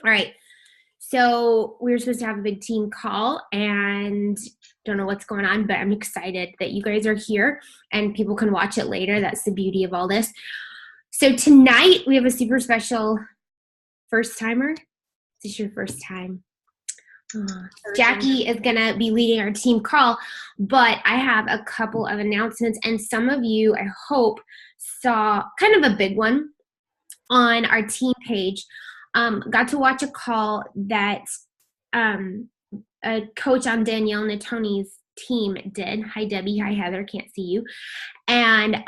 All right. So we were supposed to have a big team call and don't know what's going on, but I'm excited that you guys are here and people can watch it later. That's the beauty of all this. So tonight we have a super special first timer. Is this your first time? Jackie is going to be leading our team call, but I have a couple of announcements, and some of you, I hope, saw kind of a big one on our team page. Got to watch a call that a coach on Danielle Natoni's team did. Hi, Debbie. Hi, Heather. Can't see you. And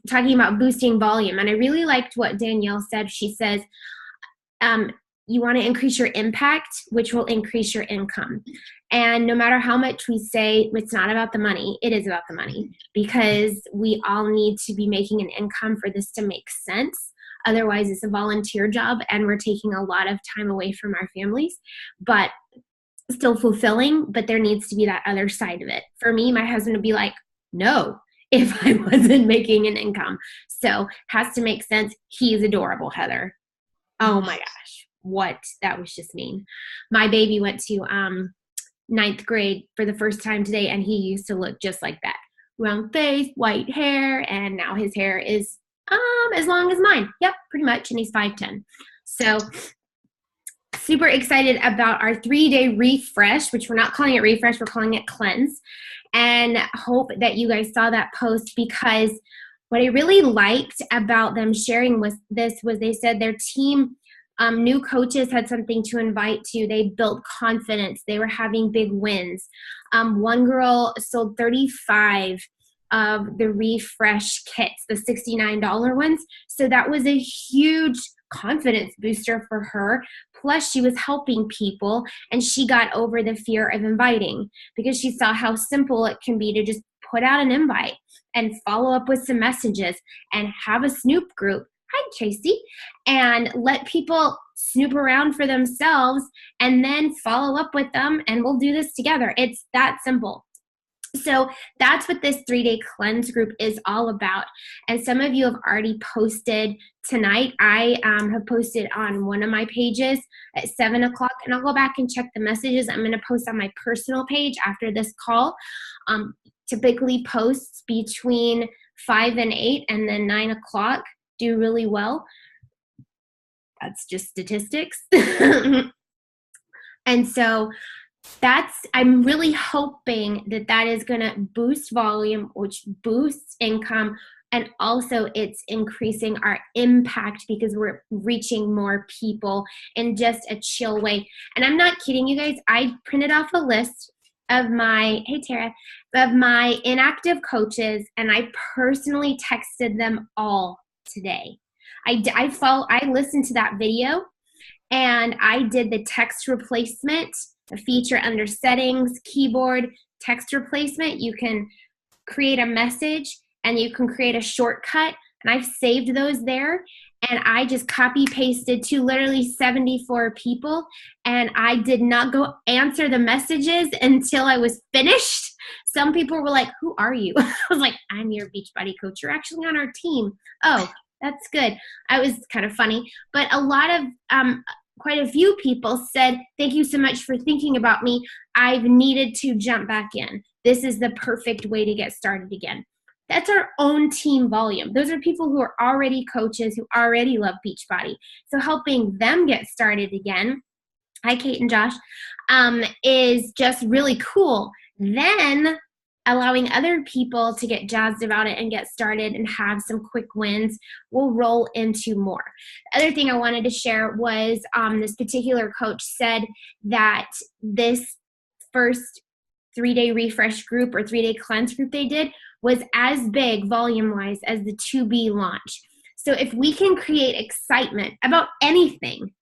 talking about boosting volume. And I really liked what Danielle said. She says, you want to increase your impact, which will increase your income. And no matter how much we say it's not about the money, it is about the money, because we all need to be making an income for this to make sense. Otherwise, it's a volunteer job and we're taking a lot of time away from our families, but still fulfilling. But there needs to be that other side of it. For me, my husband would be like, no, if I wasn't making an income. So has to make sense. He's adorable, Heather. Oh my gosh, what? That was just mean. My baby went to ninth grade for the first time today, and he used to look just like that. Round face, white hair, and now his hair is as long as mine. Yep, pretty much, and he's 5'10". So super excited about our 3-day refresh, which we're not calling it refresh, we're calling it cleanse. And hope that you guys saw that post, because what I really liked about them sharing was they said their team, new coaches had something to invite to. They built confidence. They were having big wins. One girl sold 35 of the refresh kits, the $69 ones. So that was a huge confidence booster for her. Plus, she was helping people, and she got over the fear of inviting because she saw how simple it can be to just put out an invite and follow up with some messages and have a snoop group. Hi, Tracy. And let people snoop around for themselves and then follow up with them, and we'll do this together. It's that simple. So that's what this 3-day cleanse group is all about. And some of you have already posted tonight. I have posted on one of my pages at 7 o'clock, and I'll go back and check the messages. I'm going to post on my personal page after this call. Typically posts between 5 and 8, and then 9 o'clock do really well. That's just statistics. And so I'm really hoping that is going to boost volume, which boosts income, and also it's increasing our impact because we're reaching more people in just a chill way. And I'm not kidding you guys. I printed off a list of my, hey Tara, of my inactive coaches, and I personally texted them all today. I listened to that video, and I did the text replacement, the feature under settings, keyboard, text replacement. You can create a message and you can create a shortcut, and I've saved those there. And I just copy pasted to literally 74 people, and I did not go answer the messages until I was finished. Some people were like, who are you? I was like, I'm your Beachbody coach. You're actually on our team. Oh, that's good. I was kind of funny. But a lot of quite a few people said, thank you so much for thinking about me. I've needed to jump back in. This is the perfect way to get started again. That's our own team volume. Those are people who are already coaches, who already love Beachbody. So helping them get started again, hi Kate and Josh, is just really cool. Then allowing other people to get jazzed about it and get started and have some quick wins will roll into more. The other thing I wanted to share was this particular coach said that this first 3-day refresh group or 3-day cleanse group they did was as big volume-wise as the 2B launch. So if we can create excitement about anything,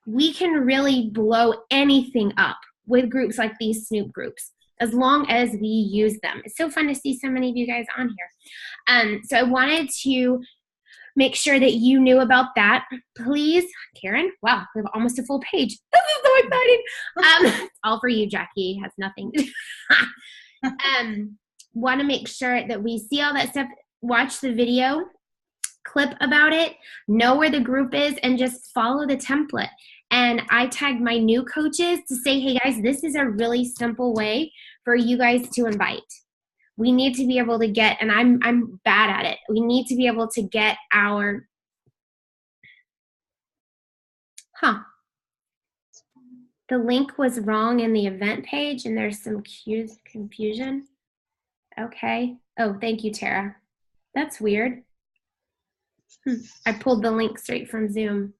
we can really blow anything up with groups like these Snoop groups, as long as we use them. It's so fun to see so many of you guys on here. So I wanted to make sure that you knew about that. Please, Karen, wow, we have almost a full page. This is so exciting. It's all for you, Jackie. It has nothing to do. Want to make sure that we see all that stuff. Watch the video clip about it, know where the group is, and just follow the template. And I tagged my new coaches to say, hey guys, this is a really simple way for you guys to invite. We need to be able to get, and I'm bad at it. We need to be able to get our, the link was wrong in the event page and there's some confusion. Okay. Oh, thank you, Tara. That's weird. I pulled the link straight from Zoom.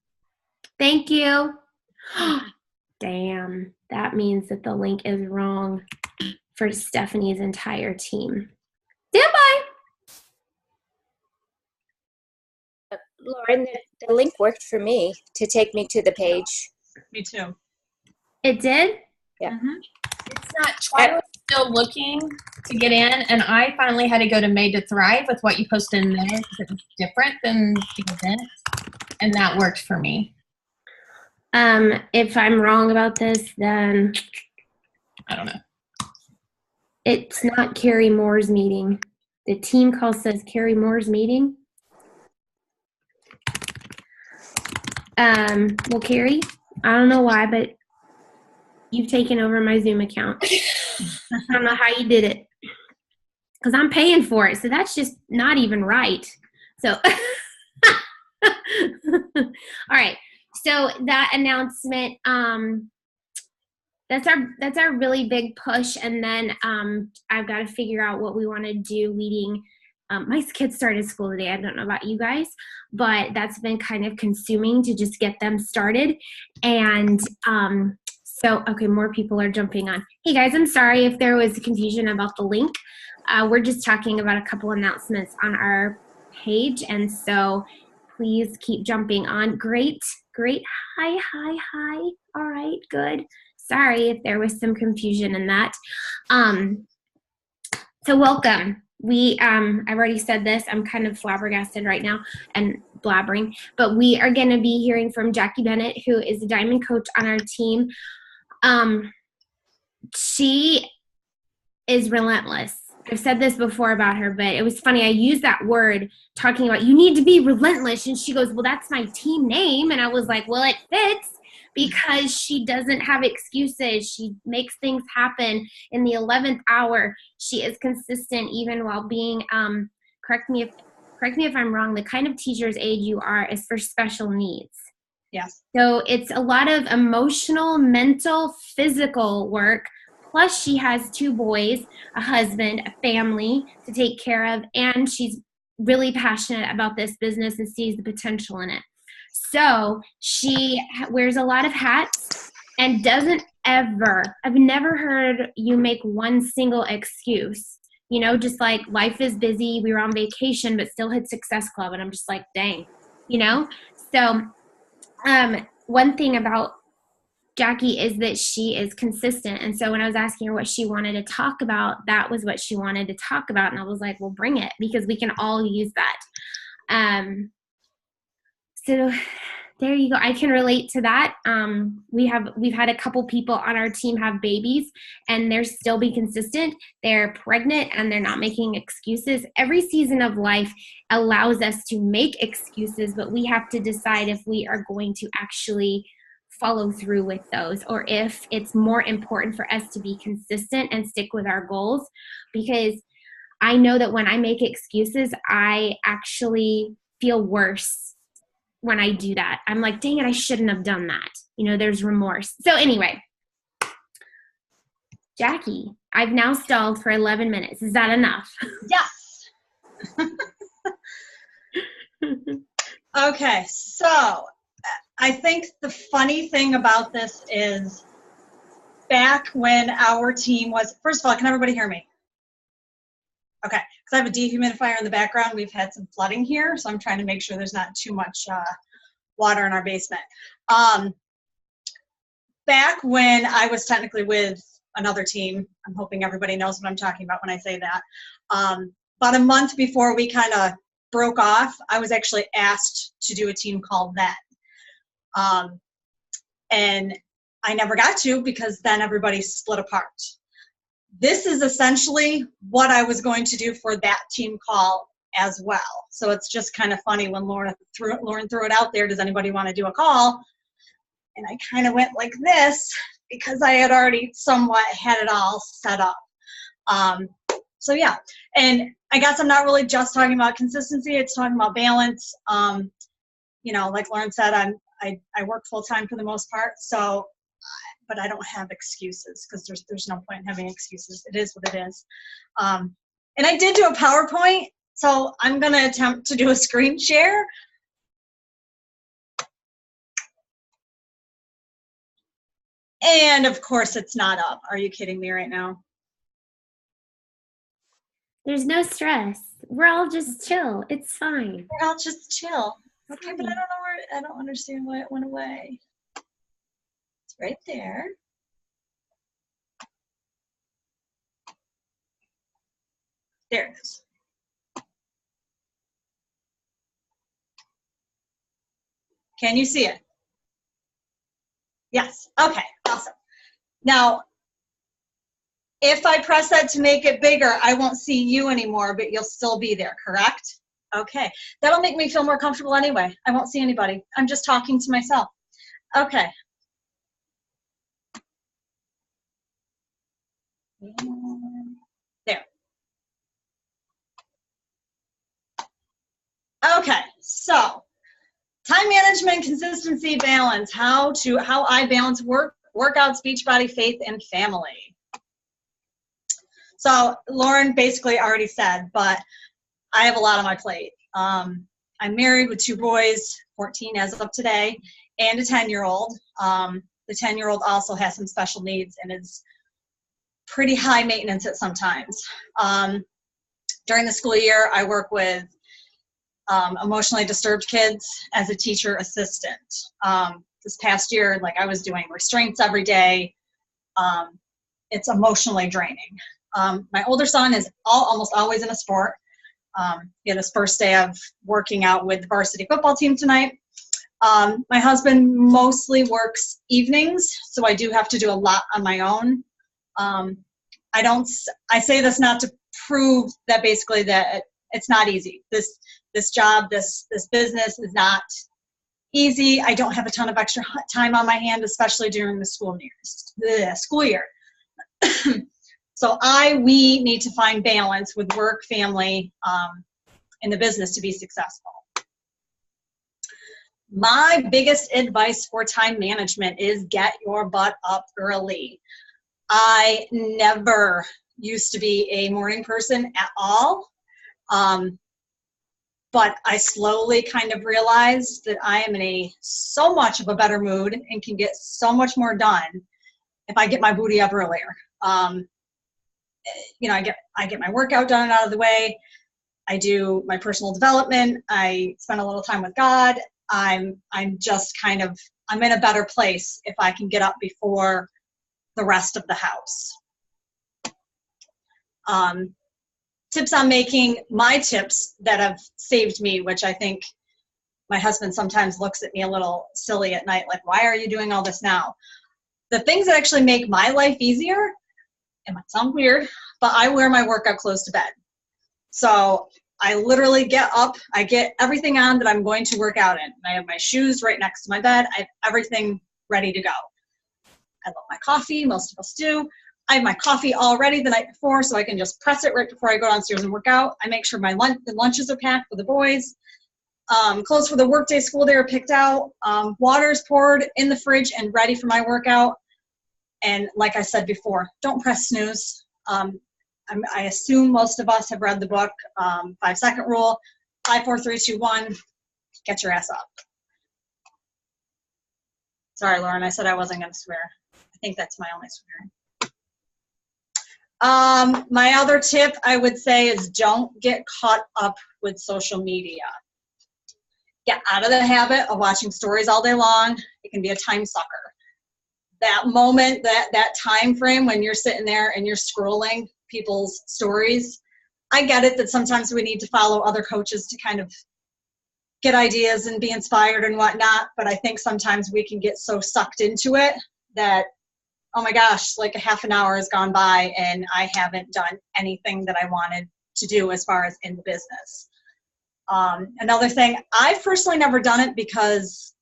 Thank you. Damn, that means that the link is wrong for Stephanie's entire team. Stand by. Lauren, the link worked for me to take me to the page. Me too. It did? Yeah. It's not, Try was still looking to get in, and I finally had to go to Made to Thrive with what you posted in there because it was different than the event, and that worked for me. If I'm wrong about this, then I don't know. it's not Carrie Moore's meeting. The team call says Carrie Moore's meeting. Well, Carrie, I don't know why, but you've taken over my Zoom account. I don't know how you did it. Because I'm paying for it, so that's just not even right. So, all right. So that announcement, that's our really big push, and then I've got to figure out what we want to do leading. My kids started school today. I don't know about you guys, but that's been kind of consuming to just get them started. And so, okay, more people are jumping on. Hey guys, I'm sorry if there was confusion about the link. We're just talking about a couple announcements on our page, and so please keep jumping on. Great. Hi. All right, good. Sorry if there was some confusion in that. So welcome. I've already said this. I'm kind of flabbergasted right now and blabbering, but we are going to be hearing from Jackie Bennett, who is the diamond coach on our team. She is relentless. I've said this before about her, but it was funny. I used that word talking about you need to be relentless. And she goes, well, that's my team name. And I was like, well, it fits because she doesn't have excuses. She makes things happen in the 11th hour. She is consistent even while being, correct me if I'm wrong, the kind of teacher's aide you are is for special needs. Yes. So it's a lot of emotional, mental, physical work. Plus she has 2 boys, a husband, a family to take care of, and she's really passionate about this business and sees the potential in it. So she wears a lot of hats and doesn't ever, I've never heard you make one single excuse. You know, just like life is busy, we were on vacation, but still hit Success Club. And I'm just like, dang, you know? So one thing about Jackie is that she is consistent. And so when I was asking her what she wanted to talk about, that was what she wanted to talk about. And I was like, well, bring it, because we can all use that. So there you go. I can relate to that. We've had a couple people on our team have babies and they're still being consistent. They're pregnant and they're not making excuses. Every season of life allows us to make excuses, but we have to decide if we are going to actually follow through with those, or if it's more important for us to be consistent and stick with our goals. Because I know that when I make excuses, I actually feel worse when I do that. I'm like, dang it, I shouldn't have done that. You know, there's remorse. So anyway, Jackie, I've now stalled for 11 minutes. Is that enough? Yes. Okay, so I think the funny thing about this is back when our team was, first of all, can everybody hear me? Okay, because I have a dehumidifier in the background. We've had some flooding here, so I'm trying to make sure there's not too much water in our basement. Back when I was technically with another team, I'm hoping everybody knows what I'm talking about when I say that, about a month before we kind of broke off, I was actually asked to do a team call then. And I never got to, because then everybody split apart. This is essentially what I was going to do for that team call as well. So it's just kind of funny when Lauren threw it out there, does anybody want to do a call? And I kind of went like this because I had already somewhat had it all set up. So yeah, and I guess I'm not really just talking about consistency, it's talking about balance. You know, like Lauren said, I work full-time for the most part, so, but I don't have excuses because there's no point in having excuses. It is what it is. And I did do a PowerPoint, so I'm gonna attempt to do a screen share. And of course it's not up. Are you kidding me right now? There's no stress. We're all just chill. It's fine. We're all just chill. Okay, but I don't know where, I don't understand why it went away. It's right there. There it is. Can you see it? Yes. Okay, awesome. Now, if I press that to make it bigger, I won't see you anymore, but you'll still be there, correct? Okay, that'll make me feel more comfortable anyway. I won't see anybody. I'm just talking to myself. Okay. There. Okay, so time management, consistency, balance. How I balance work, workout, speech, body, faith, and family. So Lauren basically already said, but I have a lot on my plate. I'm married with 2 boys, 14 as of today, and a 10-year-old. The 10-year-old also has some special needs and is pretty high maintenance at sometimes. During the school year, I work with emotionally disturbed kids as a teacher assistant. This past year, like I was doing restraints every day. It's emotionally draining. My older son is almost always in a sport. He had his first day of working out with the varsity football team tonight. My husband mostly works evenings, so I do have to do a lot on my own. I say this not to prove that basically that it's not easy. This job, this business is not easy. I don't have a ton of extra time on my hand, especially during the school year. So we need to find balance with work, family, and the business to be successful. My biggest advice for time management is get your butt up early. I never used to be a morning person at all, but I slowly kind of realized that I am in so much of a better mood and can get so much more done if I get my booty up earlier. You know, I get my workout done and out of the way. I do my personal development. I spend a little time with God. I'm just kind of, I'm in a better place if I can get up before the rest of the house. Tips on making, my tips that have saved me, which I think my husband sometimes looks at me a little silly at night, like, why are you doing all this now? The things that actually make my life easier, it might sound weird, but I wear my workout clothes to bed. So I literally get up, I get everything on that I'm going to work out in. I have my shoes right next to my bed. I have everything ready to go. I love my coffee, most of us do. I have my coffee all ready the night before so I can just press it right before I go downstairs and work out. I make sure the lunches are packed for the boys. Clothes for the workday, school day are picked out. Water's poured in the fridge and ready for my workout. And like I said before, don't press snooze. I assume most of us have read the book, 5-second rule, 5, 4, 3, 2, 1, get your ass up. Sorry, Lauren, I said I wasn't going to swear. I think that's my only swearing. My other tip I would say is don't get caught up with social media. Get out of the habit of watching stories all day long. It can be a time sucker. That moment, that time frame when you're sitting there and you're scrolling people's stories, I get it that sometimes we need to follow other coaches to kind of get ideas and be inspired and whatnot, but I think sometimes we can get so sucked into it that, oh my gosh, like a half an hour has gone by and I haven't done anything that I wanted to do as far as in the business. Another thing, I've personally never done it because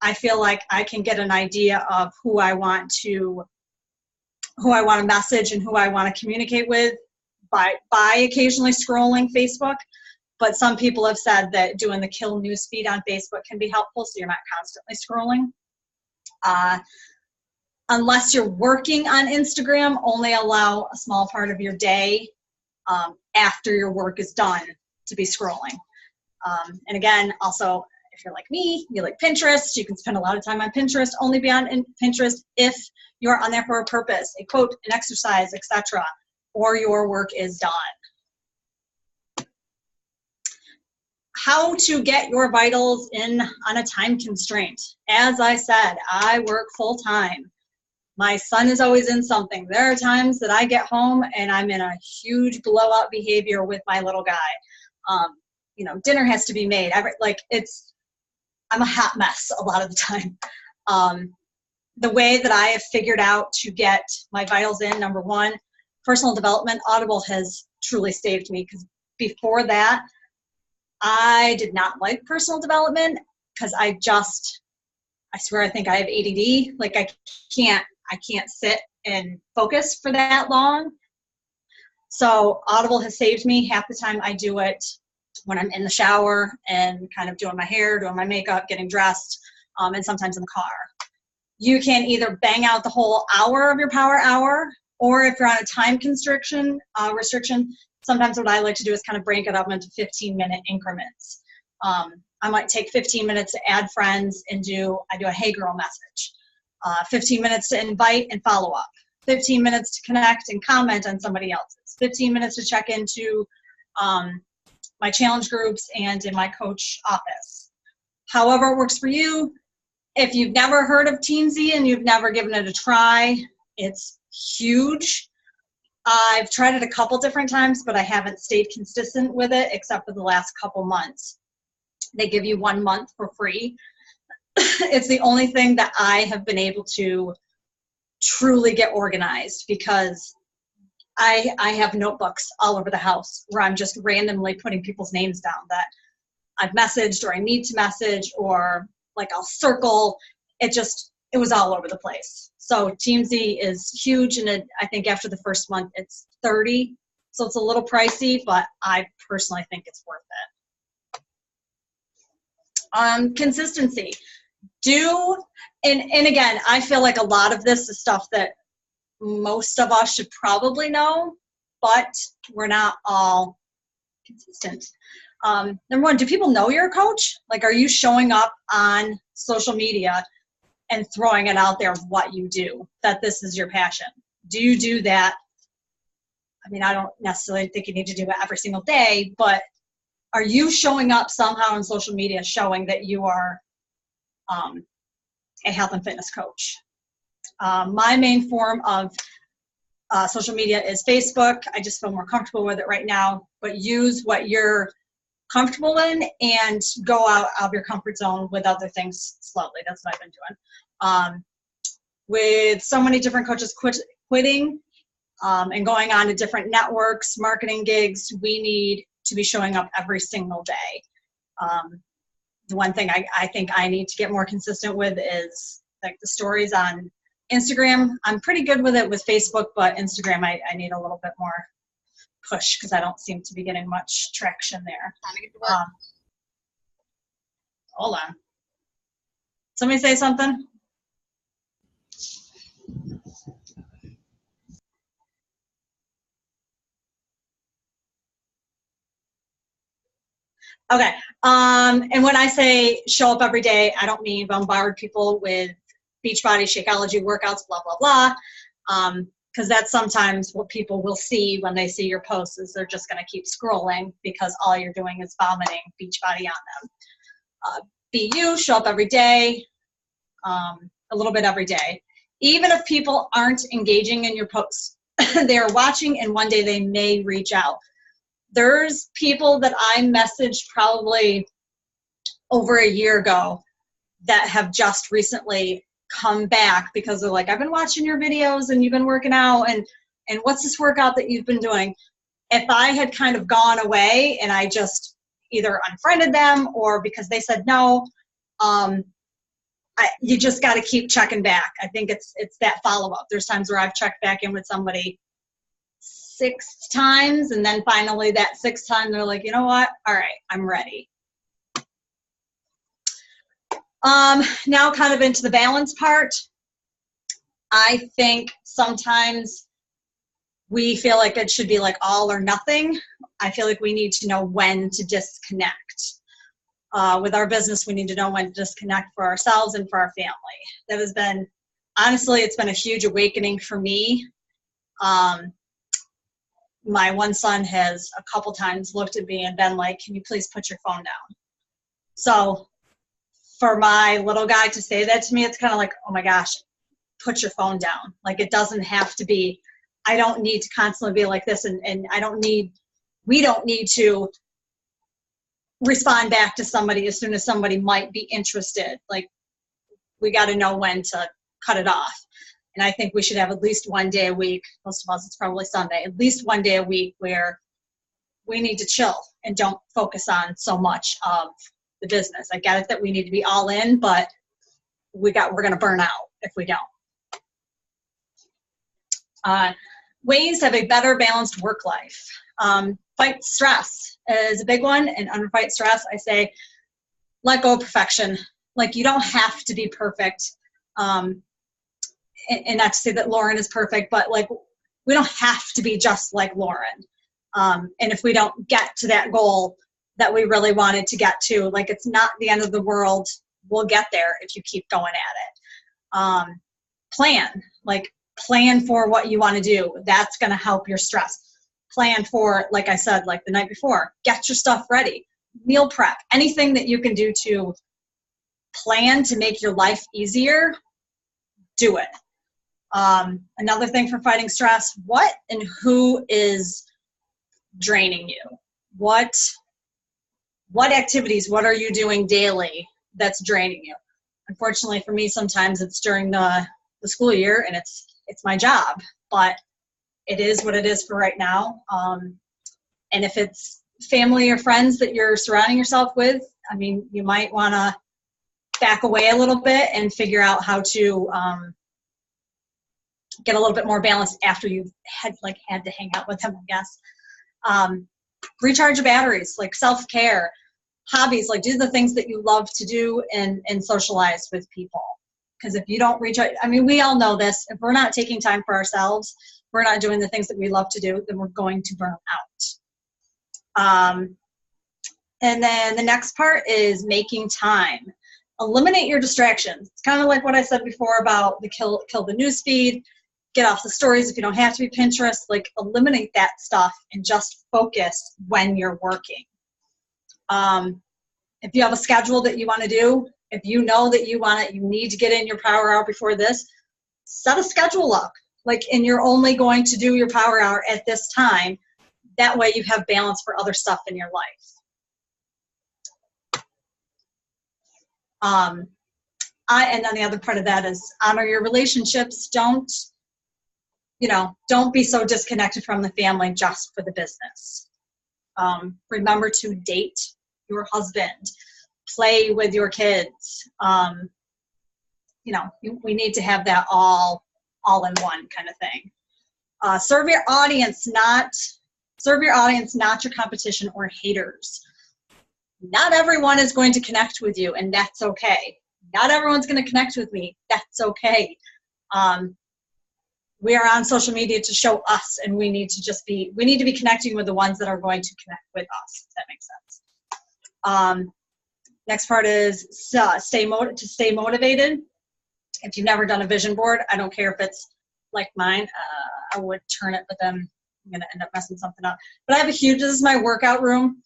I feel like I can get an idea of who I want to message and who I want to communicate with by occasionally scrolling Facebook. But some people have said that doing the kill news feed on Facebook can be helpful, so you're not constantly scrolling. Unless you're working on Instagram, only allow a small part of your day after your work is done to be scrolling. And again, also, if you're like me, you like Pinterest, you can spend a lot of time on Pinterest. Only be on Pinterest if you're on there for a purpose, a quote, an exercise, etc., or your work is done. How to get your vitals in on a time constraint. As I said, I work full time. My son is always in something. There are times that I get home and I'm in a huge blowout behavior with my little guy. You know, dinner has to be made. I'm a hot mess a lot of the time. The way that I have figured out to get my vitals in, number one, personal development. Audible has truly saved me, because before that, I did not like personal development because I swear I think I have ADD. Like I can't sit and focus for that long. So Audible has saved me. Half the time I do it when I'm in the shower and kind of doing my hair, doing my makeup, getting dressed, and sometimes in the car. You can either bang out the whole hour of your power hour, or if you're on a time restriction, sometimes what I like to do is kind of break it up into 15-minute increments. I might take 15 minutes to add friends and I do a hey girl message. 15 minutes to invite and follow up. 15 minutes to connect and comment on somebody else's. 15 minutes to check into my challenge groups and in my coach office. However it works for you. If you've never heard of Teamzy and you've never given it a try, it's huge. I've tried it a couple different times, but I haven't stayed consistent with it except for the last couple months. They give you 1 month for free. It's the only thing that I have been able to truly get organized, because I have notebooks all over the house where I'm just randomly putting people's names down that I've messaged or I need to message, or like I'll circle. It was all over the place. So Teamzy is huge, and I think after the first month it's $30. So it's a little pricey, but I personally think it's worth it. Consistency. And again, I feel like a lot of this is stuff that most of us should probably know, but we're not all consistent. Number one, do people know you're a coach? Like, are you showing up on social media and throwing it out there of what you do, that this is your passion? Do you do that? I mean, I don't necessarily think you need to do it every single day, but are you showing up somehow on social media showing that you are a health and fitness coach? My main form of social media is Facebook. I just feel more comfortable with it right now, but use what you're comfortable in and go out of your comfort zone with other things slowly. That's what I've been doing. With so many different coaches quitting and going on to different networks, marketing gigs, we need to be showing up every single day. The one thing I think I need to get more consistent with is like the stories on Instagram. I'm pretty good with it with Facebook, but Instagram I need a little bit more push because I don't seem to be getting much traction there. Hold on. Somebody say something? Okay. And when I say show up every day, I don't mean bombard people with Beachbody, Shakeology workouts, blah, blah, blah. Because that's sometimes what people will see when they see your posts, is they're just going to keep scrolling because all you're doing is vomiting Beachbody on them. Be you, show up every day, a little bit every day. Even if people aren't engaging in your posts, they're watching, and one day they may reach out. There's people that I messaged probably over a year ago that have just recently come back because they're like, I've been watching your videos and you've been working out, and what's this workout that you've been doing? If I had kind of gone away and I just either unfriended them or because they said no, you just got to keep checking back. I think it's that follow-up. There's times where I've checked back in with somebody 6 times, and then finally that 6th time they're like, you know what? All right, I'm ready. Now kind of into the balance part. I think sometimes we feel like it should be like all or nothing. I feel like we need to know when to disconnect. With our business, we need to know when to disconnect for ourselves and for our family. That has been, honestly, it's been a huge awakening for me. My one son has a couple times looked at me and been like, can you please put your phone down? So for my little guy to say that to me, it's kind of like, oh my gosh, put your phone down. Like, it doesn't have to be, I don't need to constantly be like this, and we don't need to respond back to somebody as soon as somebody might be interested. Like, we got to know when to cut it off. And I think we should have at least one day a week, most of us it's probably Sunday, at least one day a week where we need to chill and don't focus on so much of the business. I get it that we need to be all in, but we're going to burn out if we don't. Ways to have a better balanced work life. Fight stress is a big one, and under fight stress, I say let go of perfection. Like, you don't have to be perfect. And not to say that Lauren is perfect, but like, we don't have to be just like Lauren. And if we don't get to that goal that we really wanted to get to, like, it's not the end of the world. We'll get there if you keep going at it. Plan for what you want to do. That's going to help your stress. Plan for, like I said, like the night before, get your stuff ready. Meal prep, anything that you can do to plan to make your life easier, do it. Another thing for fighting stress, what and who is draining you? What activities, what are you doing daily that's draining you? Unfortunately for me, sometimes it's during the school year, and it's my job, but it is what it is for right now. And if it's family or friends that you're surrounding yourself with, I mean, you might want to back away a little bit and figure out how to get a little bit more balanced after you've had to hang out with them, I guess. Recharge your batteries, like self-care, hobbies, like do the things that you love to do and socialize with people. Because if you don't recharge, I mean, we all know this, if we're not taking time for ourselves, we're not doing the things that we love to do, then we're going to burn out. And then the next part is making time. Eliminate your distractions. It's kind of like what I said before about the kill the news feed, get off the stories if you don't have to be Pinterest, like eliminate that stuff and just focus when you're working. If you have a schedule that you want to do, if you know that you need to get in your power hour before this, set a schedule up. Like, and you're only going to do your power hour at this time. That way you have balance for other stuff in your life. And then the other part of that is honor your relationships. Don't be so disconnected from the family just for the business. Remember to date your husband, play with your kids. We need to have that all in one kind of thing. Serve your audience, not your competition or haters. Not everyone is going to connect with you, and that's okay. Not everyone's going to connect with me. That's okay. We are on social media to show us, and we need to be connecting with the ones that are going to connect with us, if that makes sense. Next part is stay motivated. If you've never done a vision board, I don't care if it's like mine. I would turn it, but then I'm going to end up messing something up. But this is my workout room.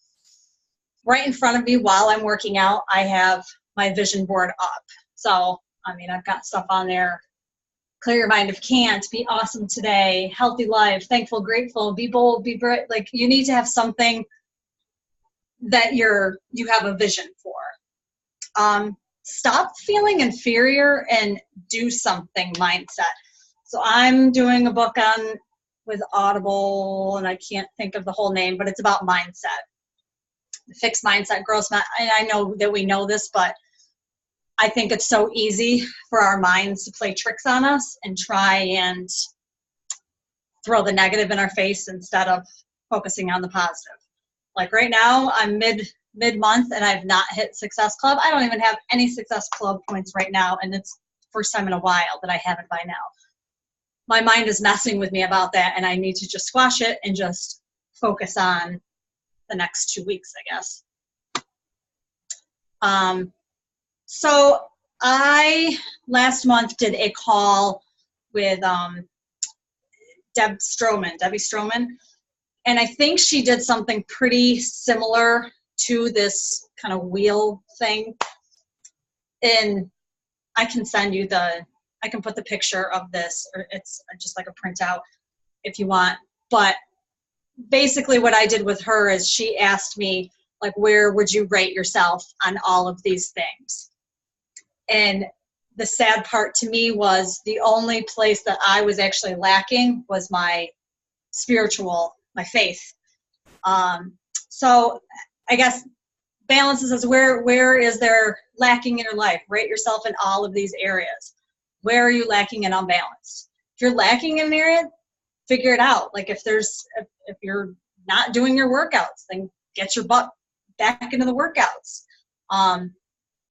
Right in front of me while I'm working out, I have my vision board up. So, I mean, I've got stuff on there. Clear your mind if can't, be awesome today, healthy life, thankful, grateful, be bold, be bright. Like, you need to have something that you have a vision for. Stop feeling inferior and do something mindset. So I'm doing a book with Audible, and I can't think of the whole name, but it's about mindset. Fixed mindset, growth mindset. And I know that we know this, but I think it's so easy for our minds to play tricks on us and try and throw the negative in our face instead of focusing on the positive. Like right now, I'm mid-month and I've not hit Success Club. I don't even have any Success Club points right now, and it's the first time in a while that I haven't by now. My mind is messing with me about that, and I need to just squash it and just focus on the next 2 weeks, I guess. So I last month did a call with Debbie Stroman, and I think she did something pretty similar to this kind of wheel thing. And I can send you I can put the picture of this, or it's just like a printout if you want. But basically what I did with her is she asked me, like, where would you rate yourself on all of these things? And the sad part to me was the only place that I was actually lacking was my my faith. So I guess balance is where is there lacking in your life? Rate yourself in all of these areas. Where are you lacking in unbalance? If you're lacking in an area, figure it out. Like if you're not doing your workouts, then get your butt back into the workouts.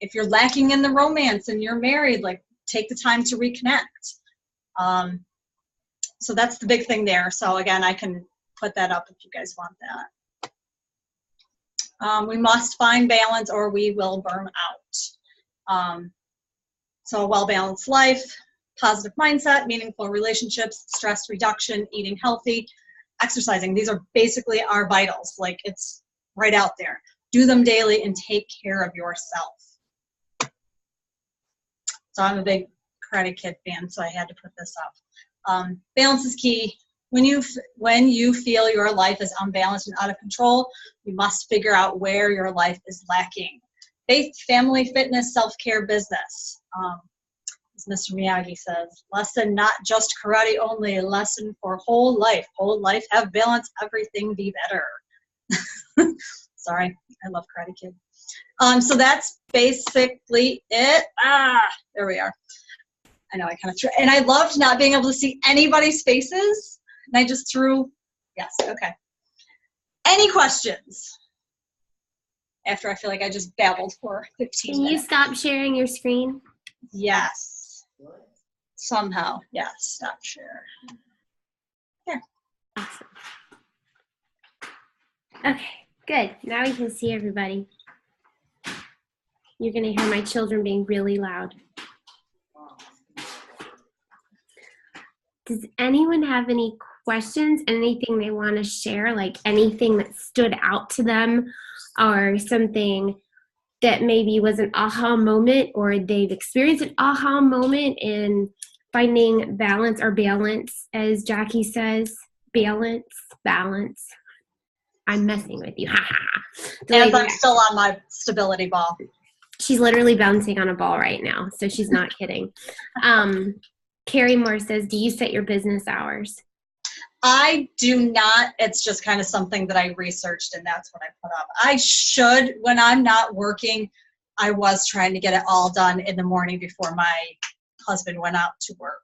If you're lacking in the romance and you're married, like take the time to reconnect. So that's the big thing there. So again, I can put that up if you guys want that. We must find balance or we will burn out. So a well-balanced life, positive mindset, meaningful relationships, stress reduction, eating healthy, exercising. These are basically our vitals. Like it's right out there. Do them daily and take care of yourself. So I'm a big Karate Kid fan, so I had to put this up. Balance is key. When you feel your life is unbalanced and out of control, you must figure out where your life is lacking. Faith, family, fitness, self-care, business. As Mr. Miyagi says, lesson not just karate only, a lesson for whole life. Whole life, have balance, everything be better. Sorry, I love Karate Kid. So that's basically it. There we are. I know I kind of threw, and I loved not being able to see anybody's faces. And I just threw, yes, okay. Any questions? After I feel like I just babbled for 15 Can minutes. you stop sharing your screen? Yes. Somehow, yes, stop share. Here. Awesome. Okay, good. Now we can see everybody. You're going to hear my children being really loud. Does anyone have any questions, anything they want to share, like anything that stood out to them or something that maybe was an aha moment or they've experienced an aha moment in finding balance or balance, as Jackie says, balance. I'm messing with you. As I'm still on my stability ball. She's literally bouncing on a ball right now, so she's not kidding. Carrie Moore says, do you set your business hours? I do not. It's just kind of something that I researched, and that's what I put up. I should, when I'm not working, I was trying to get it all done in the morning before my husband went out to work.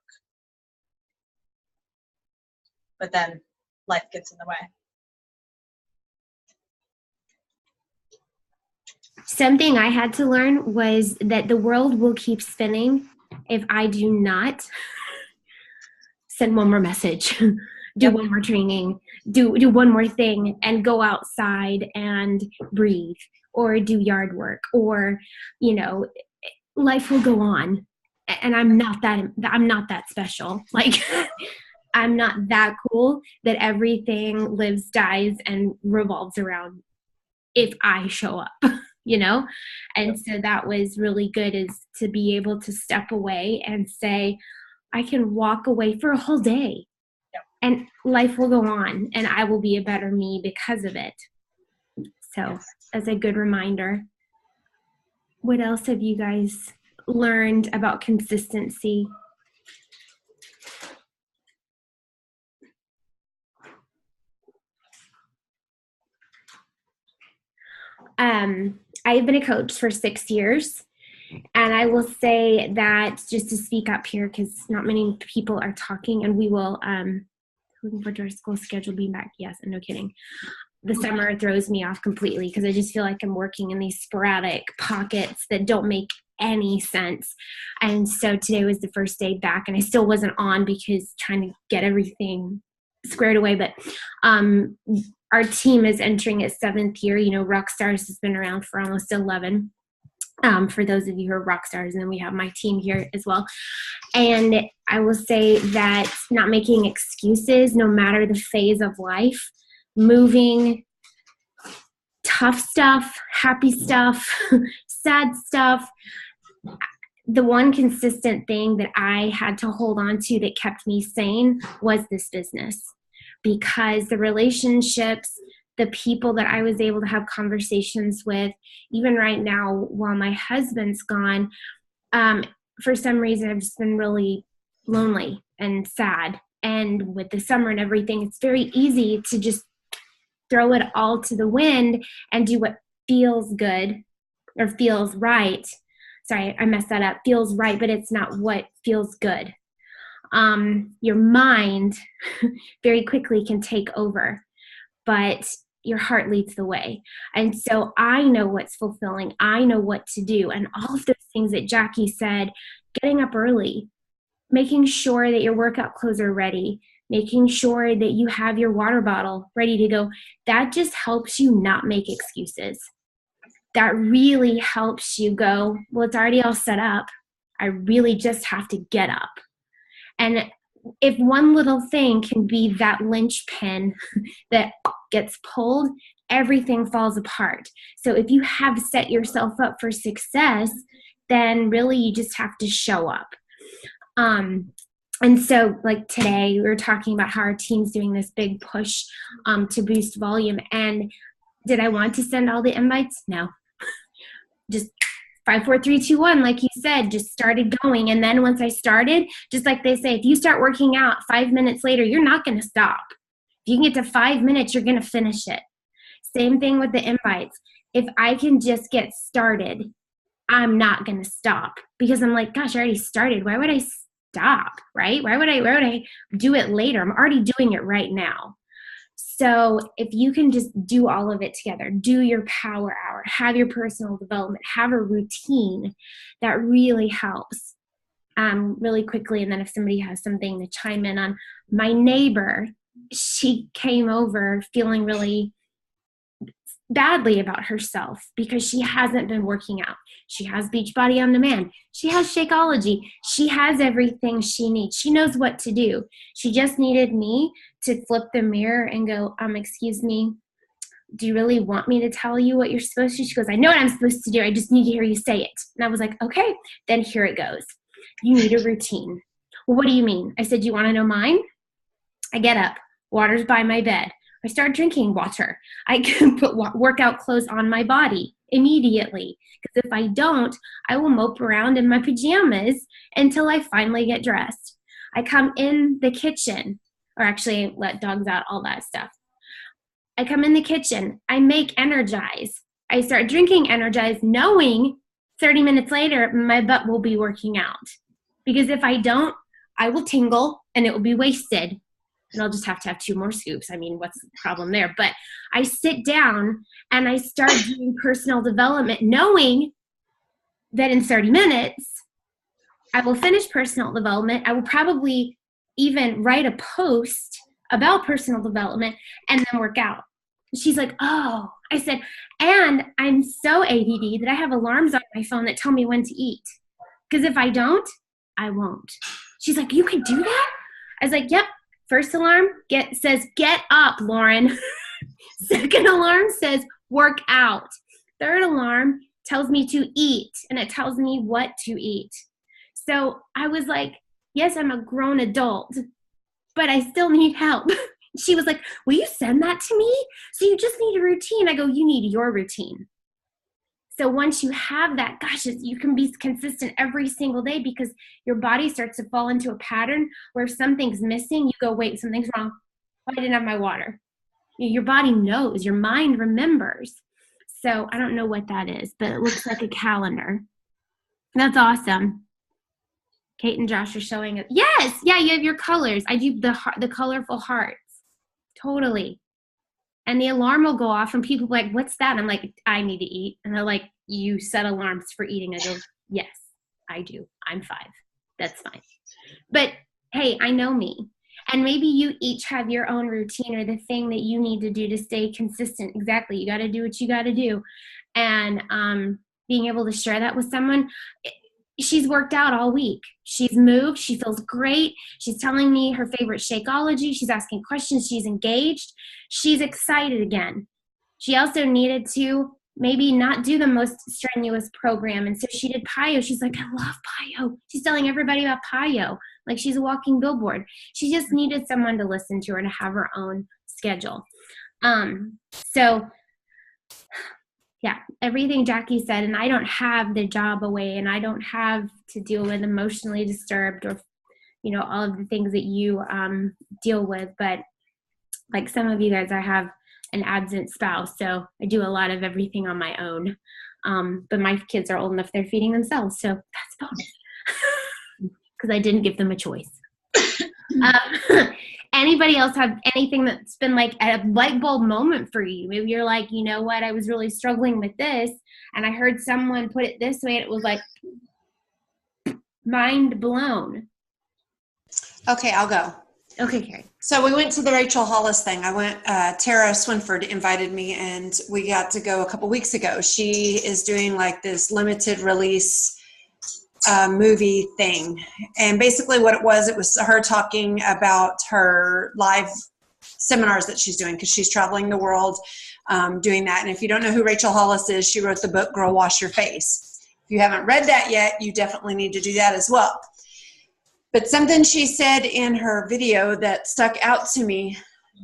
But then life gets in the way. Something I had to learn was that the world will keep spinning if I do not send one more message, do one more training, do one more thing, and go outside and breathe, or do yard work, or, you know, life will go on. And I'm not that special. Like, I'm not that cool that everything lives, dies, and revolves around if I show up. You know? And so that was really good, is to be able to step away and say, I can walk away for a whole day and life will go on and I will be a better me because of it. So as a good reminder. What else have you guys learned about consistency? I've been a coach for 6 years, And I will say that, just to speak up here, because not many people are talking, and we will, looking forward to our school schedule being back. Yes, and no kidding. The summer throws me off completely because I just feel like I'm working in these sporadic pockets that don't make any sense. And so today was the first day back, and I still wasn't on because trying to get everything squared away. But our team is entering its 7th year. You know, Rockstars has been around for almost 11. For those of you who are rock stars, and then we have my team here as well. And I will say that not making excuses, no matter the phase of life, moving, tough stuff, happy stuff, sad stuff. The one consistent thing that I had to hold on to that kept me sane was this business, because the relationships, the people that I was able to have conversations with, even right now while my husband's gone, for some reason I've just been really lonely and sad. And with the summer and everything, it's very easy to just throw it all to the wind and do what feels good or feels right. Sorry, I messed that up. Feels right, but it's not what feels good. Your mind very quickly can take over, but your heart leads the way. And so I know what's fulfilling. I know what to do. And all of those things that Jackie said, getting up early, making sure that your workout clothes are ready, making sure that you have your water bottle ready to go, that just helps you not make excuses. That really helps you go, well, it's already all set up. I really just have to get up. And if one little thing can be that linchpin that gets pulled, everything falls apart. So if you have set yourself up for success, then really you just have to show up. And so like today, we were talking about how our team's doing this big push to boost volume. And did I want to send all the invites? No. Just 5, 4, 3, 2, 1, like you said, just started going. And then once I started, just like they say, if you start working out 5 minutes later, you're not going to stop. If you can get to 5 minutes, you're going to finish it. Same thing with the invites. If I can just get started, I'm not going to stop, because I'm like, gosh, I already started. Why would I stop, right? Why would I do it later? I'm already doing it right now. So if you can just do all of it together, do your power hour, have your personal development, have a routine, that really helps really quickly. And then if somebody has something to chime in on, my neighbor, she came over feeling really badly about herself because she hasn't been working out. She has Beachbody On Demand. She has Shakeology. She has everything she needs. She knows what to do. She just needed me to flip the mirror and go, excuse me, do you really want me to tell you what you're supposed to do? She goes, I know what I'm supposed to do. I just need to hear you say it. And I was like, okay, then here it goes. You need a routine. Well, what do you mean? I said, you want to know mine? I get up. Water's by my bed. I start drinking water. I can put workout clothes on my body immediately, because if I don't, I will mope around in my pajamas until I finally get dressed. I come in the kitchen, or actually let dogs out, all that stuff. I come in the kitchen. I make Energize. I start drinking Energize knowing 30 minutes later my butt will be working out. Because if I don't, I will tingle and it will be wasted. And I'll just have to have 2 more scoops. I mean, what's the problem there? But I sit down and I start doing personal development, knowing that in 30 minutes, I will finish personal development. I will probably even write a post about personal development and then work out. She's like, oh, I said, and I'm so ADD that I have alarms on my phone that tell me when to eat. Because if I don't, I won't. She's like, you can do that? I was like, yep. First alarm says, get up, Lauren. Second alarm says, work out. Third alarm tells me to eat, and it tells me what to eat. So I was like, yes, I'm a grown adult, but I still need help. She was like, will you send that to me? So you just need a routine. I go, you need your routine. So once you have that, gosh, you can be consistent every single day, because your body starts to fall into a pattern where if something's missing, you go, wait, something's wrong. I didn't have my water. Your body knows, your mind remembers. So I don't know what that is, but it looks like a calendar. That's awesome. Kate and Josh are showing it. Yes, yeah, you have your colors. I do the colorful hearts. Totally. And the alarm will go off and people are like, what's that? I'm like, I need to eat. And they're like, you set alarms for eating. I go, yes, I do. I'm 5. That's fine. But hey, I know me. And maybe you each have your own routine or the thing that you need to do to stay consistent. Exactly. You got to do what you got to do. And being able to share that with someone, she's worked out all week. She's moved. She feels great. She's telling me her favorite Shakeology. She's asking questions. She's engaged. She's excited again. She also needed to maybe not do the most strenuous program. And so she did PiYo. She's like, I love PiYo. She's telling everybody about PiYo. Like she's a walking billboard. She just needed someone to listen to her, to have her own schedule. So yeah, everything Jackie said, and I don't have the job away, and I don't have to deal with emotionally disturbed or, you know, all of the things that you deal with. But like some of you guys, I have an absent spouse, so I do a lot of everything on my own. But my kids are old enough; they're feeding themselves, so that's bonus because I didn't give them a choice. Anybody else have anything that's been like a light bulb moment for you? Maybe you're like, you know what, I was really struggling with this, and I heard someone put it this way, and it was like mind blown. Okay, I'll go. Okay, Carrie. So we went to the Rachel Hollis thing. I went, Tara Swinford invited me, and we got to go a couple weeks ago. She is doing like this limited release movie thing. And basically what it was her talking about her live seminars that she's doing, because she's traveling the world doing that. And if you don't know who Rachel Hollis is, she wrote the book, Girl, Wash Your Face. If you haven't read that yet, you definitely need to do that as well. But something she said in her video that stuck out to me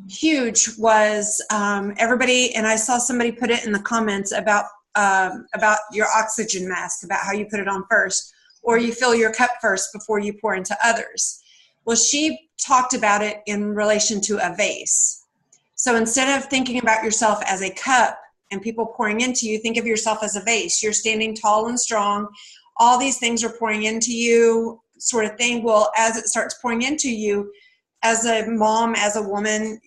huge was everybody, and I saw somebody put it in the comments about your oxygen mask, about how you put it on first, or you fill your cup first before you pour into others. Well, she talked about it in relation to a vase. So instead of thinking about yourself as a cup and people pouring into you, think of yourself as a vase. You're standing tall and strong. All these things are pouring into you, sort of thing. Well, as it starts pouring into you, as a mom, as a woman,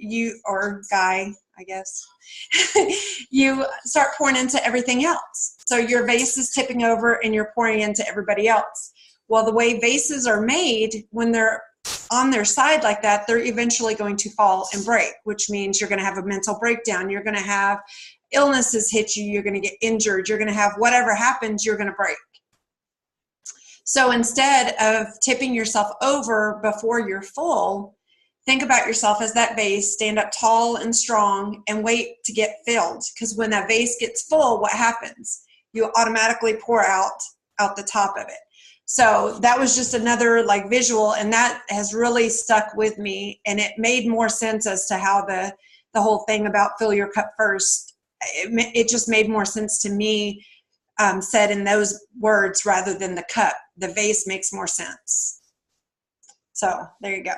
or guy, I guess, you start pouring into everything else. So your vase is tipping over and you're pouring into everybody else. Well, the way vases are made, when they're on their side like that, they're eventually going to fall and break, which means you're going to have a mental breakdown. You're going to have illnesses hit you. You're going to get injured. You're going to have whatever happens, you're going to break. So instead of tipping yourself over before you're full, think about yourself as that vase, stand up tall and strong, and wait to get filled. Because when that vase gets full, what happens? You automatically pour out the top of it. So that was just another like visual, and that has really stuck with me. And it made more sense as to how the whole thing about fill your cup first, it just made more sense to me, said in those words rather than the cup. The vase makes more sense. So there you go.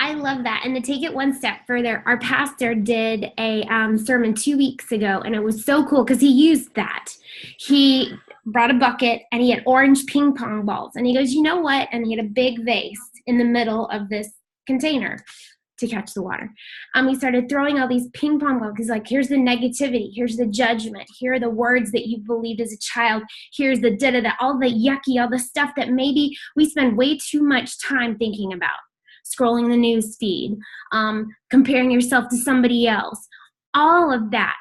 I love that. And to take it one step further, our pastor did a sermon 2 weeks ago, and it was so cool because he used that. He brought a bucket, and he had orange ping pong balls. And he goes, you know what? And he had a big vase in the middle of this container to catch the water. He started throwing all these ping pong balls. He's like, here's the negativity. Here's the judgment. Here are the words that you believed as a child. Here's the da-da-da, all the yucky, all the stuff that maybe we spend way too much time thinking about. Scrolling the news feed, comparing yourself to somebody else, all of that.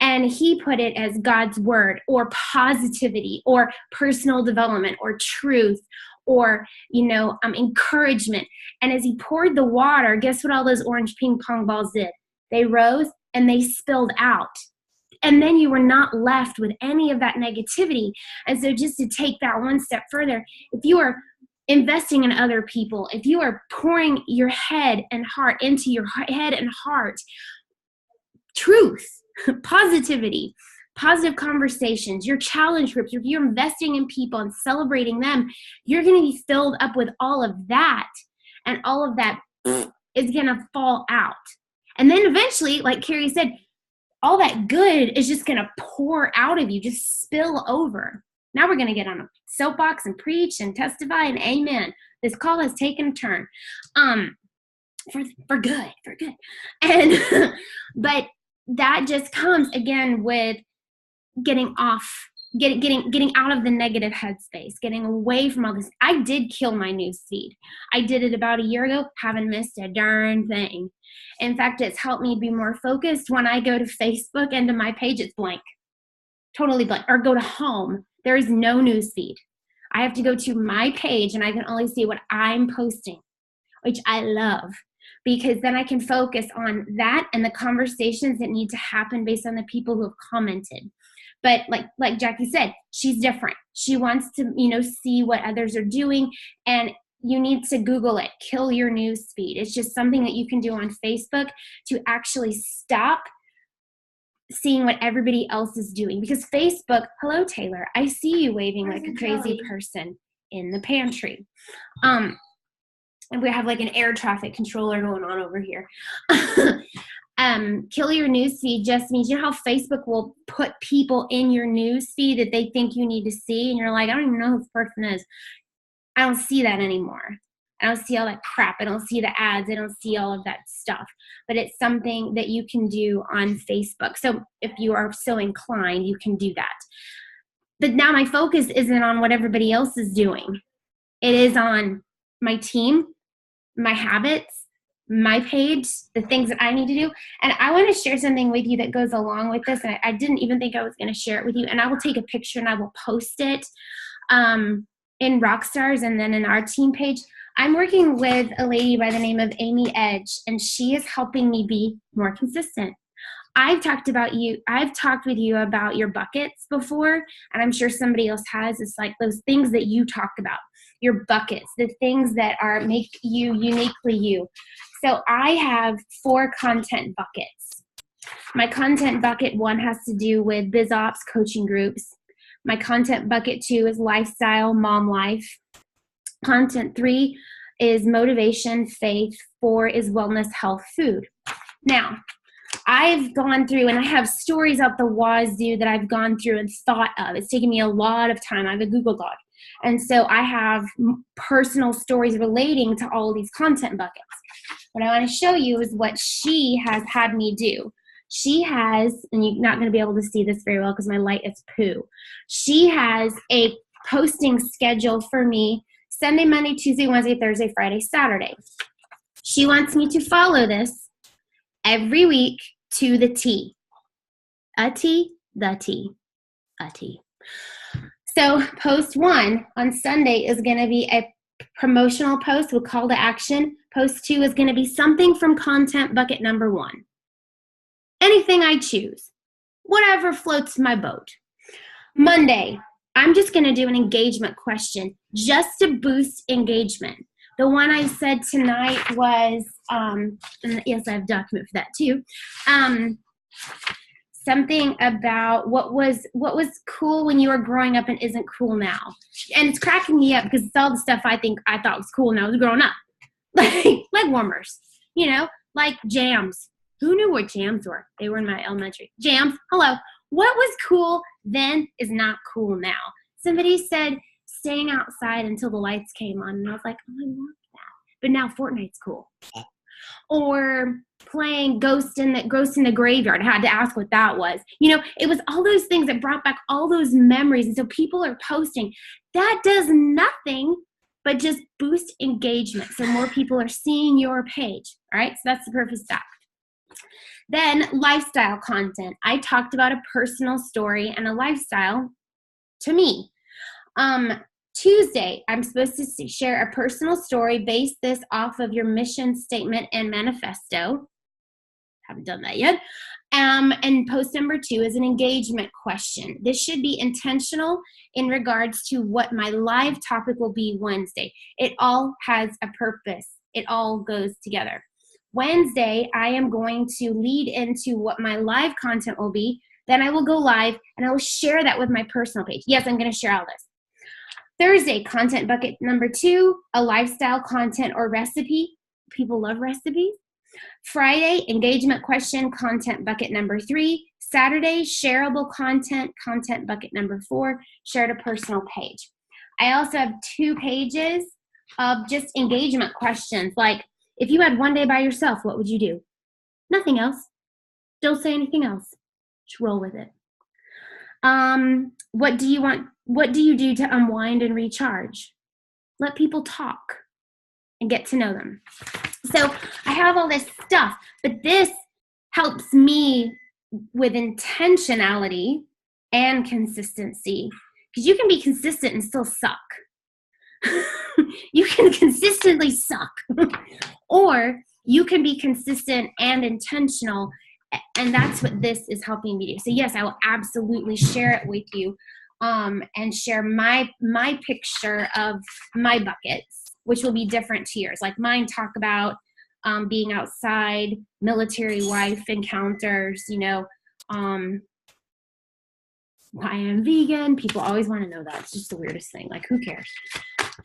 And he put it as God's word, or positivity, or personal development, or truth, or, encouragement. And as he poured the water, guess what all those orange ping pong balls did? They rose and they spilled out. And then you were not left with any of that negativity. And so just to take that one step further, if you are investing in other people, if you are pouring your head and heart into your head and heart, truth, positivity, positive conversations, your challenge groups, if you're investing in people and celebrating them, you're going to be filled up with all of that, and all of that is going to fall out. And then eventually, like Carrie said, all that good is just going to pour out of you, just spill over. Now we're going to get on a soapbox and preach and testify and amen. This call has taken a turn. For good. And, but that just comes again with getting out of the negative headspace, getting away from all this. I did kill my news feed. I did it about a year ago, haven't missed a darn thing. In fact, it's helped me be more focused. When I go to Facebook and to my page, it's blank, totally blank. Or go to home, there is no news feed. I have to go to my page and I can only see what I'm posting, which I love, because then I can focus on that and the conversations that need to happen based on the people who have commented. But like Jackie said, she's different. She wants to, see what others are doing, and you need to Google it, kill your news feed. It's just something that you can do on Facebook to actually stop seeing what everybody else is doing. Because Facebook, hello Taylor, I see you waving like a crazy person in the pantry. And we have like an air traffic controller going on over here. Kill your news feed just means, how Facebook will put people in your news feed that they think you need to see, and you're like, I don't even know who this person is. I don't see that anymore. I don't see all that crap. I don't see the ads. I don't see all of that stuff. But it's something that you can do on Facebook. So if you are so inclined, you can do that. But now my focus isn't on what everybody else is doing. It is on my team, my habits, my page, the things that I need to do. And I want to share something with you that goes along with this. And I didn't even think I was going to share it with you. And I will take a picture and I will post it in Rockstars and then in our team page. I'm working with a lady by the name of Amy Edge, and she is helping me be more consistent. I've talked with you about your buckets before, and I'm sure somebody else has. It's like those things that you talk about, your buckets, the things that make you uniquely you. So I have 4 content buckets. My content bucket 1 has to do with biz ops coaching groups. My content bucket 2 is lifestyle, mom life. Content 3 is motivation, faith. 4 is wellness, health, food. Now, I've gone through, and I have stories up the wazoo that I've gone through and thought of. It's taken me a lot of time. I have a Google Doc. And so I have personal stories relating to all of these content buckets. What I want to show you is what she has had me do. She has, and you're not going to be able to see this very well because my light is poo. She has a posting schedule for me Sunday, Monday, Tuesday, Wednesday, Thursday, Friday, Saturday. She wants me to follow this every week to the T. A T, the T, a T. So post 1 on Sunday is going to be a promotional post with call to action. Post 2 is going to be something from content bucket number 1. Anything I choose, whatever floats my boat. Monday, I'm just going to do an engagement question just to boost engagement. The one I said tonight was, and yes, I have a document for that too. Something about what was cool when you were growing up and isn't cool now. And it's cracking me up because it's all the stuff I thought was cool when I was growing up. Like leg warmers, like jams. Who knew what jams were? They were in my elementary. Jams, hello. What was cool then is not cool now. Somebody said staying outside until the lights came on, and I was like, oh, I want that. But now Fortnite's cool. Or playing Ghost in the Graveyard. I had to ask what that was. It was all those things that brought back all those memories. And so people are posting. That does nothing but just boost engagement. So more people are seeing your page. All right, so that's the purpose of that. Then lifestyle content. I talked about a personal story and a lifestyle to me. Tuesday, I'm supposed to share a personal story, base this off of your mission statement and manifesto. Haven't done that yet. And post number 2 is an engagement question. This should be intentional in regards to what my live topic will be Wednesday. It all has a purpose. It all goes together. Wednesday, I am going to lead into what my live content will be. Then I will go live and I will share that with my personal page. Yes, I'm going to share all this. Thursday, content bucket number 2, a lifestyle content or recipe. People love recipes. Friday, engagement question, content bucket number 3. Saturday, shareable content, content bucket number 4, share to personal page. I also have 2 pages of just engagement questions. Like, if you had one day by yourself, what would you do? Nothing else. Don't say anything else. Just roll with it. What do you want? What do you do to unwind and recharge? Let people talk and get to know them. So I have all this stuff, but this helps me with intentionality and consistency, because you can be consistent and still suck. You can consistently suck, or you can be consistent and intentional, and that's what this is helping me do. So yes, I will absolutely share it with you, and share my picture of my buckets, which will be different to yours. Like mine talk about being outside, military wife encounters, why I'm vegan. People always want to know that. It's just the weirdest thing. Like, who cares?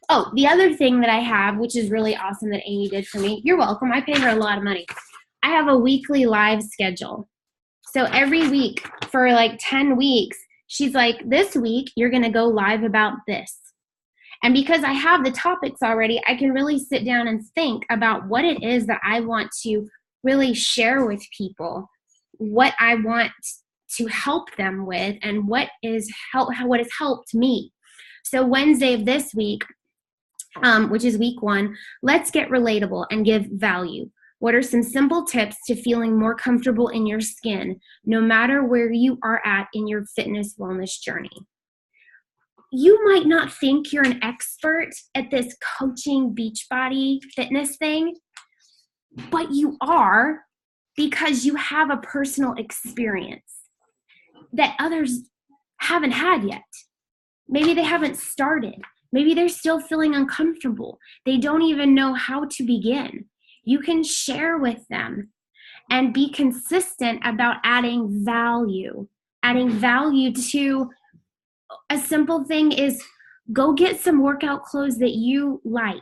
Oh, the other thing that I have, which is really awesome that Amy did for me, you're welcome. I pay her a lot of money. I have a weekly live schedule. So every week for like 10 weeks, she's like, this week, you're going to go live about this. And because I have the topics already, I can really sit down and think about what it is that I want to really share with people, what I want to help them with, and what has helped me. So Wednesday of this week, which is week 1, let's get relatable and give value. What are some simple tips to feeling more comfortable in your skin, no matter where you are at in your fitness wellness journey? You might not think you're an expert at this coaching Beachbody fitness thing, but you are, because you have a personal experience that others haven't had yet. Maybe they haven't started. Maybe they're still feeling uncomfortable. They don't even know how to begin. You can share with them and be consistent about adding value. Adding value to a simple thing is go get some workout clothes that you like,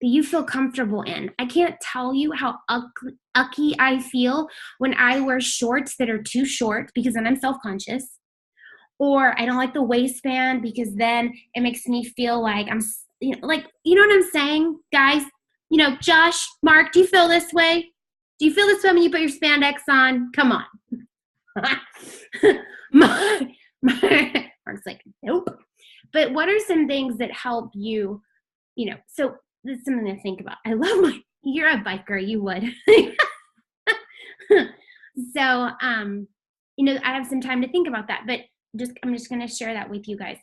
that you feel comfortable in. I can't tell you how ucky I feel when I wear shorts that are too short, because then I'm self-conscious. Or I don't like the waistband because then it makes me feel like I'm, you know what I'm saying, guys? Josh, Mark, do you feel this way? Do you feel this way when you put your spandex on? Come on. Mark's like, nope. But what are some things that help you, so that's something to think about. I love you're a biker, you would. So, I have some time to think about that, but I'm just going to share that with you guys.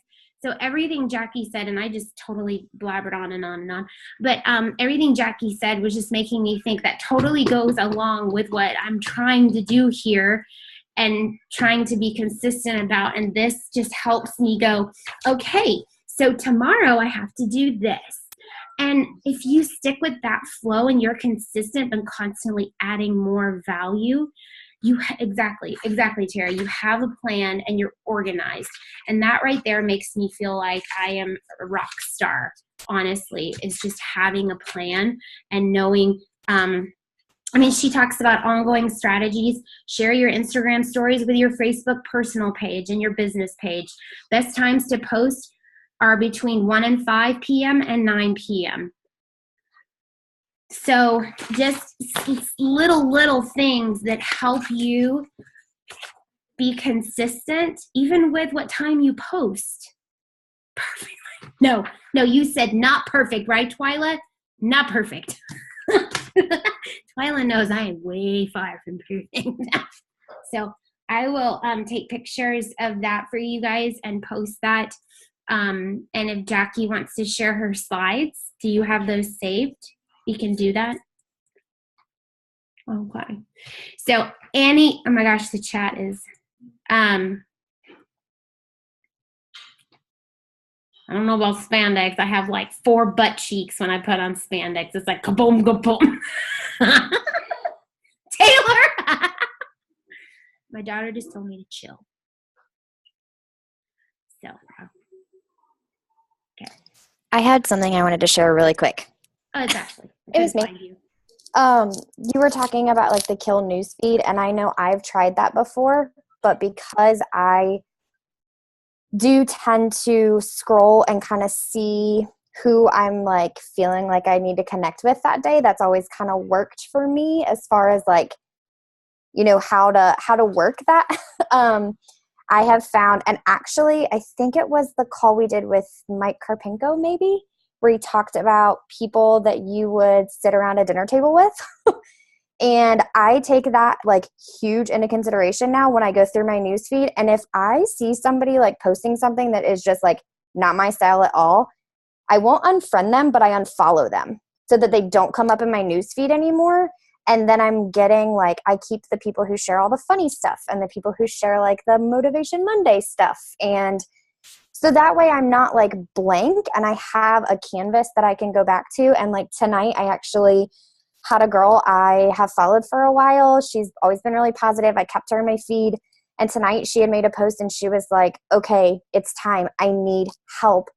So everything Jackie said, and I just totally blabbered on and on and on, but everything Jackie said was just making me think that totally goes along with what I'm trying to do here and trying to be consistent about. And this just helps me go, okay, so tomorrow I have to do this. And if you stick with that flow and you're consistent and constantly adding more value, exactly, Tara, you have a plan and you're organized. And that right there makes me feel like I am a rock star, honestly, is just having a plan and knowing, she talks about ongoing strategies. Share your Instagram stories with your Facebook personal page and your business page. Best times to post are between 1 and 5 p.m. and 9 p.m. So just little things that help you be consistent, even with what time you post. Perfect. No, you said not perfect, right, Twyla? Not perfect. Twyla knows I am way far from perfect. So I will take pictures of that for you guys and post that. And if Jackie wants to share her slides, do you have those saved? You can do that. Okay. So Annie, oh my gosh, the chat is, I don't know about spandex. I have like 4 butt cheeks when I put on spandex. It's like kaboom, kaboom. Taylor! My daughter just told me to chill. So, okay. I had something I wanted to share really quick. Oh, it's Ashley. It was me. You were talking about like the Kill newsfeed, and I know I've tried that before, but because I do tend to scroll and kind of see who I'm like feeling like I need to connect with that day, that's always kind of worked for me as far as like, you know, how to work that. I have found, and actually I think it was the call we did with Mike Karpenko maybe, where he talked about people that you would sit around a dinner table with. And I take that like huge into consideration now when I go through my newsfeed. And if I see somebody like posting something that is just like not my style at all, I won't unfriend them, but I unfollow them so that they don't come up in my newsfeed anymore. And then I'm getting like, I keep the people who share all the funny stuff and the people who share like the Motivation Monday stuff. And so that way I'm not like blank and I have a canvas that I can go back to. And like tonight I actually had a girl I have followed for a while. She's always been really positive. I kept her in my feed. And tonight she had made a post and she was like, okay, it's time. I need help.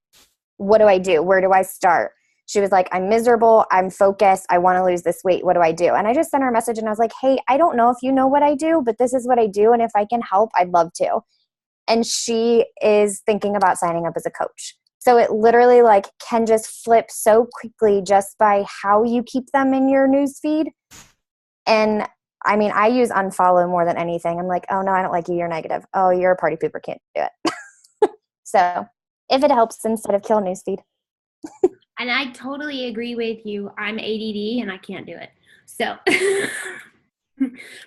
What do I do? Where do I start? She was like, I'm miserable. I'm focused. I want to lose this weight. What do I do? And I just sent her a message and I was like, hey, I don't know if you know what I do, but this is what I do. And if I can help, I'd love to. And she is thinking about signing up as a coach. So it literally like can just flip so quickly just by how you keep them in your newsfeed. And I mean, I use unfollow more than anything. I'm like, oh no, I don't like you. You're negative. Oh, you're a party pooper. Can't do it. So if it helps instead of kill newsfeed. And I totally agree with you. I'm ADD and I can't do it. So,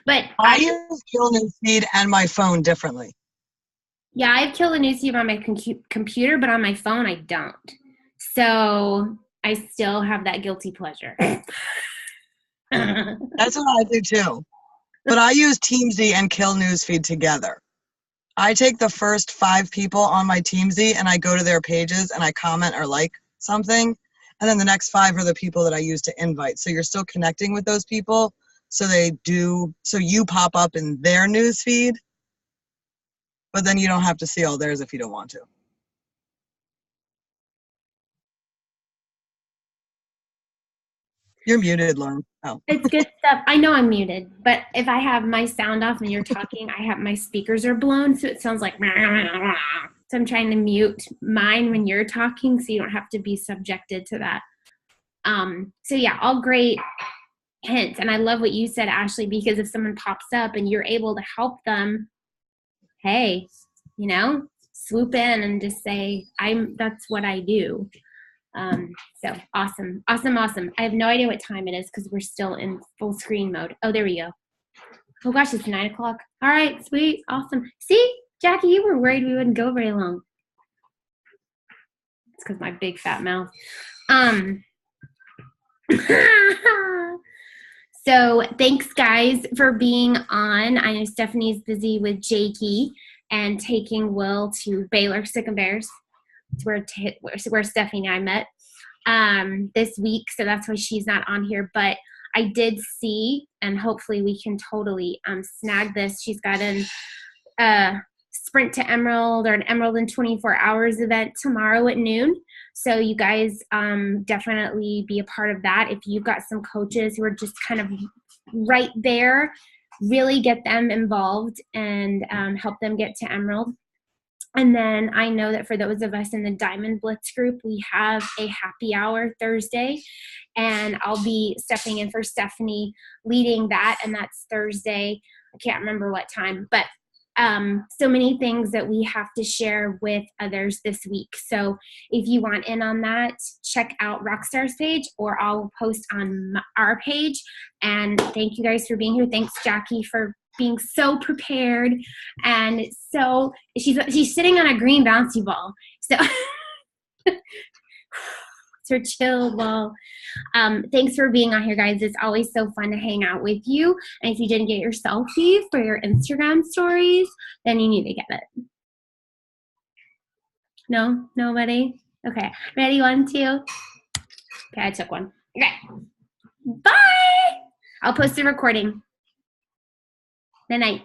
but I use Kill Newsfeed and my phone differently. yeah, I've killed a newsfeed on my computer, but on my phone, I don't. So I still have that guilty pleasure. That's what I do too. But I use TeamZ and Kill Newsfeed together. I take the first 5 people on my TeamZ and I go to their pages and I comment or like something. And then the next 5 are the people that I use to invite. So you're still connecting with those people. So you pop up in their newsfeed. But then you don't have to see all theirs if you don't want to. You're muted, Lauren. Oh. It's good stuff. I know I'm muted, but if I have my sound off and you're talking, I have my speakers are blown, so it sounds like. So I'm trying to mute mine when you're talking, so you don't have to be subjected to that. So yeah, all great hints, and I love what you said, Ashley, because if someone pops up and you're able to help them, hey, you know, swoop in and just say, that's what I do. So awesome. I have no idea what time it is because we're still in full screen mode. Oh, there we go. Oh gosh, it's 9 o'clock. All right, sweet, awesome. See, Jackie, you were worried we wouldn't go very long. It's because my big fat mouth. So thanks guys for being on. I know Stephanie's busy with Jakey and taking Will to Baylor Sick and Bears. It's where Stephanie and I met this week, so that's why she's not on here. But I did see, and hopefully we can totally snag this. She's got an Sprint to Emerald or an Emerald in 24 Hours event tomorrow at noon. So you guys definitely be a part of that. If you've got some coaches who are just kind of right there, really get them involved and help them get to Emerald. And then I know that for those of us in the Diamond Blitz group, we have a happy hour Thursday, and I'll be stepping in for Stephanie leading that, and that's Thursday. I can't remember what time, but so many things that we have to share with others this week. So if you want in on that, check out Rockstar's page, or I'll post on our page. And thank you guys for being here. Thanks, Jackie, for being so prepared, and so she's sitting on a green bouncy ball, so it's her chill ball. Thanks for being on here, guys. It's always so fun to hang out with you, and if you didn't get your selfie for your Instagram stories, then you need to get it. No, nobody. Okay, ready? 1, 2. Okay, I took one. Okay, bye. I'll post the recording. Good night.